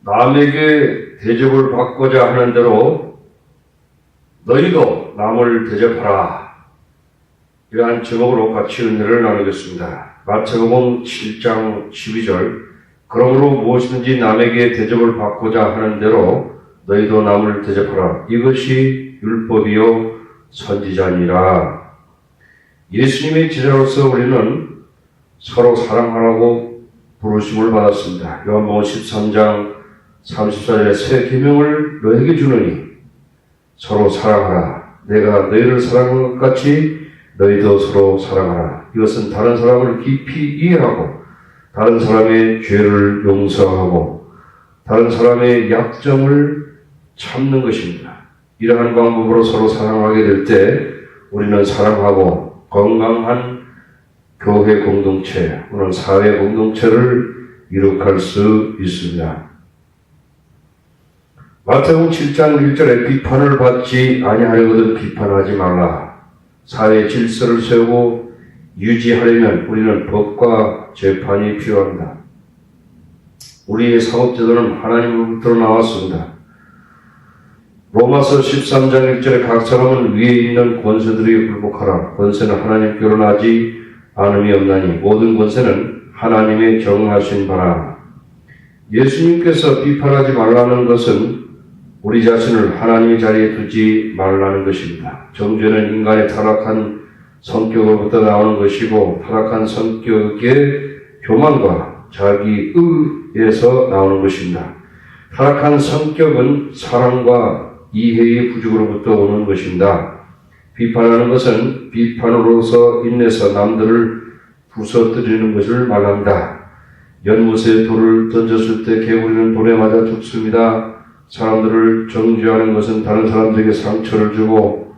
남에게 대접을 받고자 하는 대로 너희도 남을 대접하라. 이러한 제목으로 같이 은혜를 나누겠습니다. 마태복음 7장 12절. 그러므로 무엇이든지 남에게 대접을 받고자 하는 대로 너희도 남을 대접하라. 이것이 율법이요 선지자니라. 예수님의 제자로서 우리는 서로 사랑하라고 부르심을 받았습니다. 요한복음 13장 34절에 새 계명을 너에게 주노니 서로 사랑하라. 내가 너희를 사랑한 것 같이 너희도 서로 사랑하라. 이것은 다른 사람을 깊이 이해하고 다른 사람의 죄를 용서하고 다른 사람의 약점을 참는 것입니다. 이러한 방법으로 서로 사랑하게 될 때 우리는 사랑하고 건강한 교회 공동체, 또는 사회 공동체를 이룩할 수 있습니다. 마태복음 7장 1절에 비판을 받지 아니하려거든 비판하지 말라. 사회 질서를 세우고 유지하려면 우리는 법과 재판이 필요합니다. 우리의 사법제도는 하나님으로부터 나왔습니다. 로마서 13장 1절에 각 사람은 위에 있는 권세들이 굴복하라. 권세는 하나님께로 나지 않음이 없나니 모든 권세는 하나님의 정하신 바라. 예수님께서 비판하지 말라는 것은 우리 자신을 하나님의 자리에 두지 말라는 것입니다. 정죄는 인간의 타락한 성격으로부터 나오는 것이고 타락한 성격의 교만과 자기 의에서 나오는 것입니다. 타락한 성격은 사랑과 이해의 부족으로부터 오는 것입니다. 비판하는 것은 비판으로서 인내서 남들을 부서뜨리는 것을 말합니다. 연못에 돌을 던졌을 때 개구리는 돌에 맞아 죽습니다. 사람들을 정죄하는 것은 다른 사람들에게 상처를 주고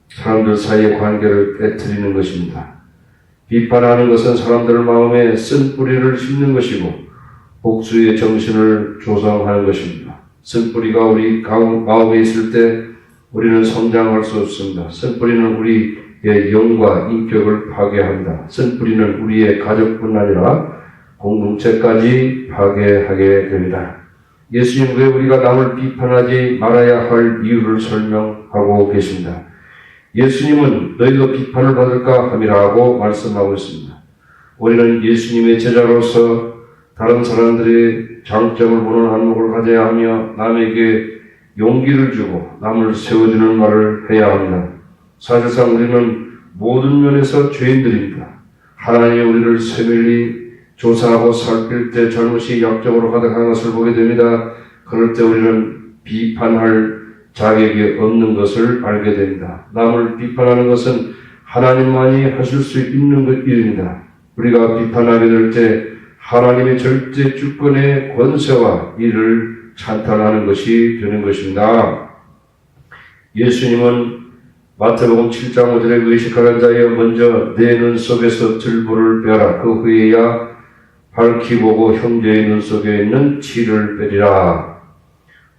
사람들 사이의 관계를 깨트리는 것입니다. 비판하는 것은 사람들 마음에 쓴 뿌리를 심는 것이고 복수의 정신을 조성하는 것입니다. 쓴 뿌리가 우리 마음에 있을 때 우리는 성장할 수 없습니다. 쓴 뿌리는 우리의 영과 인격을 파괴합니다. 쓴 뿌리는 우리의 가족뿐 아니라 공동체까지 파괴하게 됩니다. 예수님 왜 우리가 남을 비판하지 말아야 할 이유를 설명하고 계십니다. 예수님은 너희도 비판을 받을까 함이라고 말씀하고 있습니다. 우리는 예수님의 제자로서 다른 사람들의 장점을 보는 안목을 가져야 하며 남에게 용기를 주고 남을 세워주는 말을 해야 합니다. 사실상 우리는 모든 면에서 죄인들입니다. 하나님이 우리를 세밀히 조사하고 살필 때 잘못이 약점으로 가득한 것을 보게 됩니다. 그럴 때 우리는 비판할 자격이 없는 것을 알게 됩니다. 남을 비판하는 것은 하나님만이 하실 수 있는 일입니다. 우리가 비판하게 될 때 하나님의 절대 주권의 권세와 이를 찬탄하는 것이 되는 것입니다. 예수님은 마태복음 7장 5절에 의식하는 자여 먼저 내 눈 속에서 들보를 빼라. 그 후에야 밝히 보고 형제의 눈 속에 있는 티를 빼리라.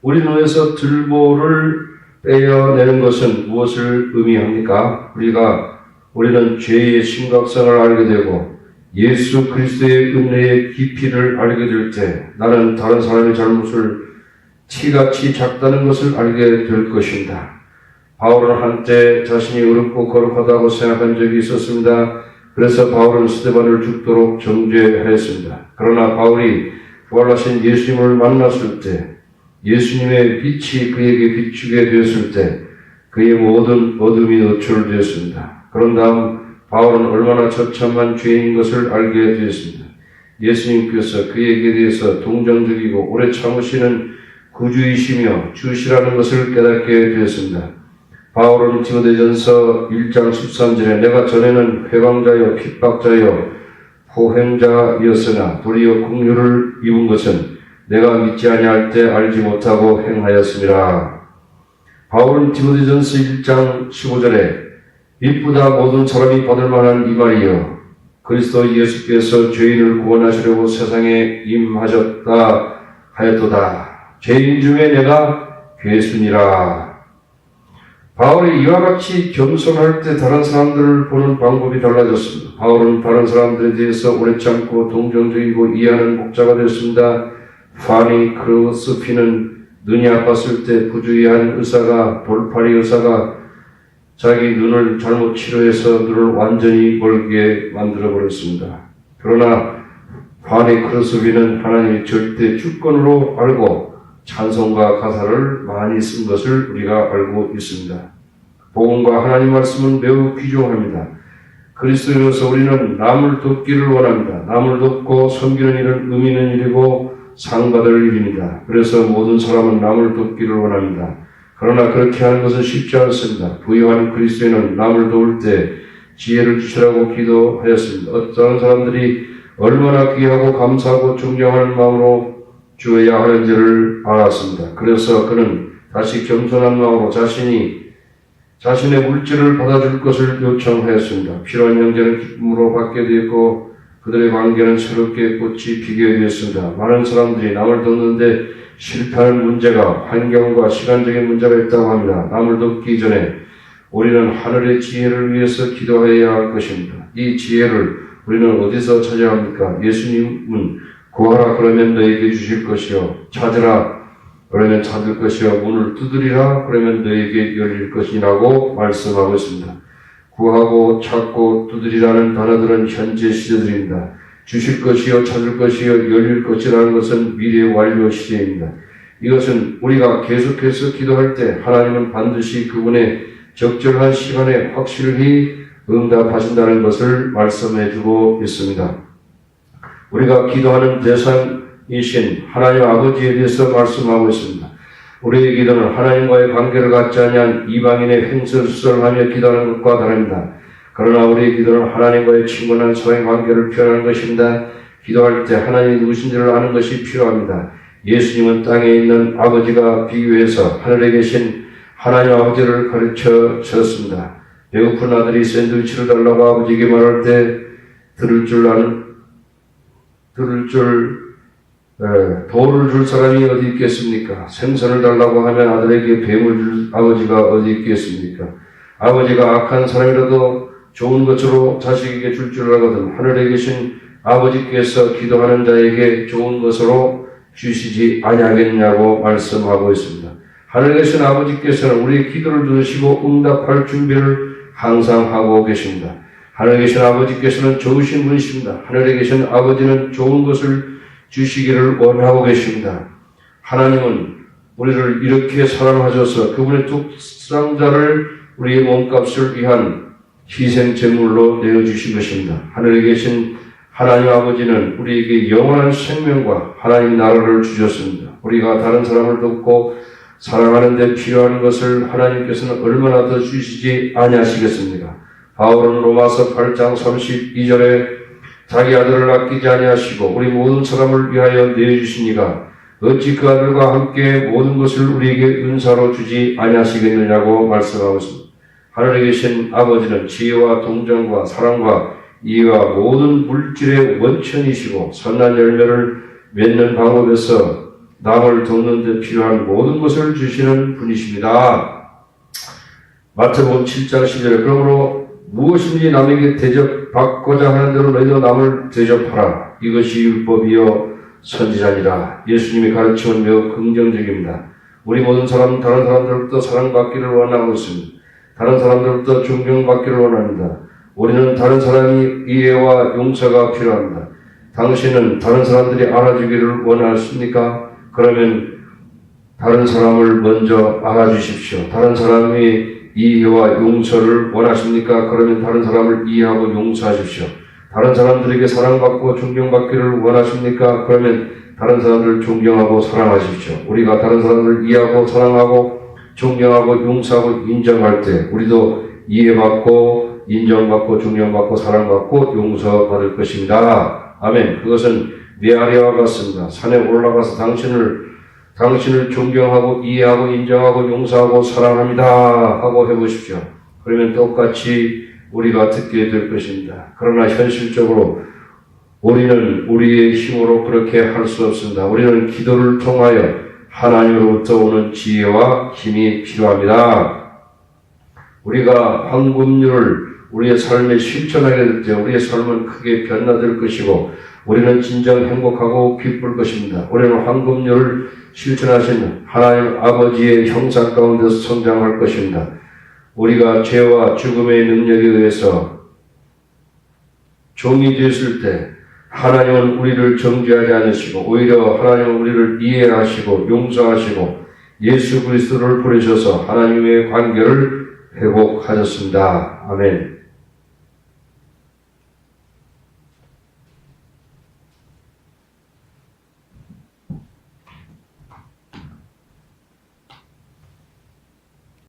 우리 눈에서 들보를 빼어내는 것은 무엇을 의미합니까? 우리는 죄의 심각성을 알게 되고 예수 그리스도의 은혜의 깊이를 알게 될 때 나는 다른 사람의 잘못을 티같이 작다는 것을 알게 될 것입니다. 바울은 한때 자신이 어렵고 거룩하다고 생각한 적이 있었습니다. 그래서 바울은 스데반을 죽도록 정죄하였습니다. 그러나 바울이 부활하신 예수님을 만났을 때 예수님의 빛이 그에게 비추게 되었을 때 그의 모든 어둠이 노출되었습니다. 그런 다음 바울은 얼마나 처참한 죄인인 것을 알게 되었습니다. 예수님께서 그에게 대해서 동정적이고 오래 참으시는 구주이시며 주시라는 것을 깨닫게 되었습니다. 바울은 디모데전서 1장 13절에 내가 전에는 회방자여 핍박자여 포행자였으나 도리어 긍휼을 입은 것은 내가 믿지 아니할 때 알지 못하고 행하였음이라. 바울은 디모데전서 1장 15절에 이보다 모든 사람이 받을 만한 이 말이여 그리스도 예수께서 죄인을 구원하시려고 세상에 임하셨다 하였도다. 죄인 중에 내가 괴순이라. 바울이 이와 같이 겸손할 때 다른 사람들을 보는 방법이 달라졌습니다. 바울은 다른 사람들에 대해서 오래 참고 동정적이고 이해하는 목자가 되었습니다. 파니 크로스피는 눈이 아팠을 때 부주의한 의사가 돌팔이 의사가 자기 눈을 잘못 치료해서 눈을 완전히 멀게 만들어버렸습니다. 그러나 파니 크로스피는 하나님의 절대 주권으로 알고 찬송과 가사를 많이 쓴 것을 우리가 알고 있습니다. 복음과 하나님 말씀은 매우 귀중합니다. 그리스도인으로서 우리는 남을 돕기를 원합니다. 남을 돕고 섬기는 일은 의미 있는 일이고 상받을 일입니다. 그래서 모든 사람은 남을 돕기를 원합니다. 그러나 그렇게 하는 것은 쉽지 않습니다. 부유한 그리스도인은 남을 도울 때 지혜를 주시라고 기도하였습니다. 어떤 사람들이 얼마나 귀하고 감사하고 존경하는 마음으로 주어야 하는지를 알았습니다. 그래서 그는 다시 겸손한 마음으로 자신의 물질을 받아줄 것을 요청하였습니다. 필요한 형제는 기쁨으로 받게 되었고 그들의 관계는 새롭게 꽃이 피게 되었습니다. 많은 사람들이 남을 돕는데 실패하는 문제가 환경과 시간적인 문제가 있다고 합니다. 남을 돕기 전에 우리는 하늘의 지혜를 위해서 기도해야 할 것입니다. 이 지혜를 우리는 어디서 찾아야 합니까? 예수님은 구하라 그러면 너에게 주실 것이요 찾으라 그러면 찾을 것이요 문을 두드리라 그러면 너에게 열릴 것이라고 말씀하고 있습니다. 구하고 찾고 두드리라는 단어들은 현재 시제들입니다. 주실 것이요 찾을 것이요 열릴 것이라는 것은 미래 완료 시제입니다. 이것은 우리가 계속해서 기도할 때 하나님은 반드시 그분의 적절한 시간에 확실히 응답하신다는 것을 말씀해주고 있습니다. 우리가 기도하는 대상이신 하나님 아버지에 대해서 말씀하고 있습니다. 우리의 기도는 하나님과의 관계를 갖지 아니한 이방인의 횡설수설하며 기도하는 것과 다릅니다. 그러나 우리의 기도는 하나님과의 친근한 사랑의 관계를 표현하는 것입니다. 기도할 때 하나님이 누구신지를 아는 것이 필요합니다. 예수님은 땅에 있는 아버지가 비유해서 하늘에 계신 하나님 아버지를 가르쳐 주셨습니다. 배고픈 아들이 샌드위치를 달라고 아버지에게 말할 때 돌을 줄 사람이 어디 있겠습니까? 생선을 달라고 하면 아들에게 뱀을 줄 아버지가 어디 있겠습니까? 아버지가 악한 사람이라도 좋은 것으로 자식에게 줄 줄 알거든 하늘에 계신 아버지께서 기도하는 자에게 좋은 것으로 주시지 아니하겠냐고 말씀하고 있습니다. 하늘에 계신 아버지께서는 우리의 기도를 들으시고 응답할 준비를 항상 하고 계십니다. 하늘에 계신 아버지께서는 좋으신 분이십니다. 하늘에 계신 아버지는 좋은 것을 주시기를 원하고 계십니다. 하나님은 우리를 이렇게 사랑하셔서 그분의 독생자를 우리의 몸값을 위한 희생 제물로 내어주신 것입니다. 하늘에 계신 하나님 아버지는 우리에게 영원한 생명과 하나님 나라를 주셨습니다. 우리가 다른 사람을 돕고 사랑하는 데 필요한 것을 하나님께서는 얼마나 더 주시지 아니하시겠습니까? 바울은 로마서 8장 32절에 자기 아들을 아끼지 아니하시고 우리 모든 사람을 위하여 내어주시니가 어찌 그 아들과 함께 모든 것을 우리에게 은사로 주지 아니하시겠느냐고 말씀하고 있습니다. 하늘에 계신 아버지는 지혜와 동정과 사랑과 이해와 모든 물질의 원천이시고 선한 열매를 맺는 방법에서 남을 돕는 데 필요한 모든 것을 주시는 분이십니다. 마태복음 7장 10절에 그러므로 무엇인지 남에게 대접받고자 하는 대로 너희도 남을 대접하라. 이것이 율법이요 선지자니라. 예수님이 가르침은 매우 긍정적입니다. 우리 모든 사람은 다른 사람들부터 사랑받기를 원하고 있습니다. 다른 사람들부터 존경받기를 원합니다. 우리는 다른 사람이 이해와 용서가 필요합니다. 당신은 다른 사람들이 알아주기를 원하십니까? 그러면 다른 사람을 먼저 알아주십시오. 다른 사람이 이해와 용서를 원하십니까? 그러면 다른 사람을 이해하고 용서하십시오. 다른 사람들에게 사랑받고 존경받기를 원하십니까? 그러면 다른 사람들을 존경하고 사랑하십시오. 우리가 다른 사람들을 이해하고 사랑하고 존경하고 용서하고 인정할 때 우리도 이해받고 인정받고 존경받고 사랑받고 용서받을 것입니다. 아멘. 그것은 메아리와 같습니다. 산에 올라가서 당신을 존경하고 이해하고 인정하고 용서하고 사랑합니다 하고 해보십시오. 그러면 똑같이 우리가 듣게 될 것입니다. 그러나 현실적으로 우리는 우리의 힘으로 그렇게 할 수 없습니다. 우리는 기도를 통하여 하나님으로부터 오는 지혜와 힘이 필요합니다. 우리가 황금률을 우리의 삶에 실천하게 될 때 우리의 삶은 크게 변화될 것이고 우리는 진정 행복하고 기쁠 것입니다. 우리는 황금률을 실천하신 하나님 아버지의 형상 가운데서 성장할 것입니다. 우리가 죄와 죽음의 능력에 의해서 종이 되었을 때 하나님은 우리를 정죄하지 않으시고 오히려 하나님은 우리를 이해하시고 용서하시고 예수 그리스도를 보내셔서 하나님의 관계를 회복하셨습니다. 아멘.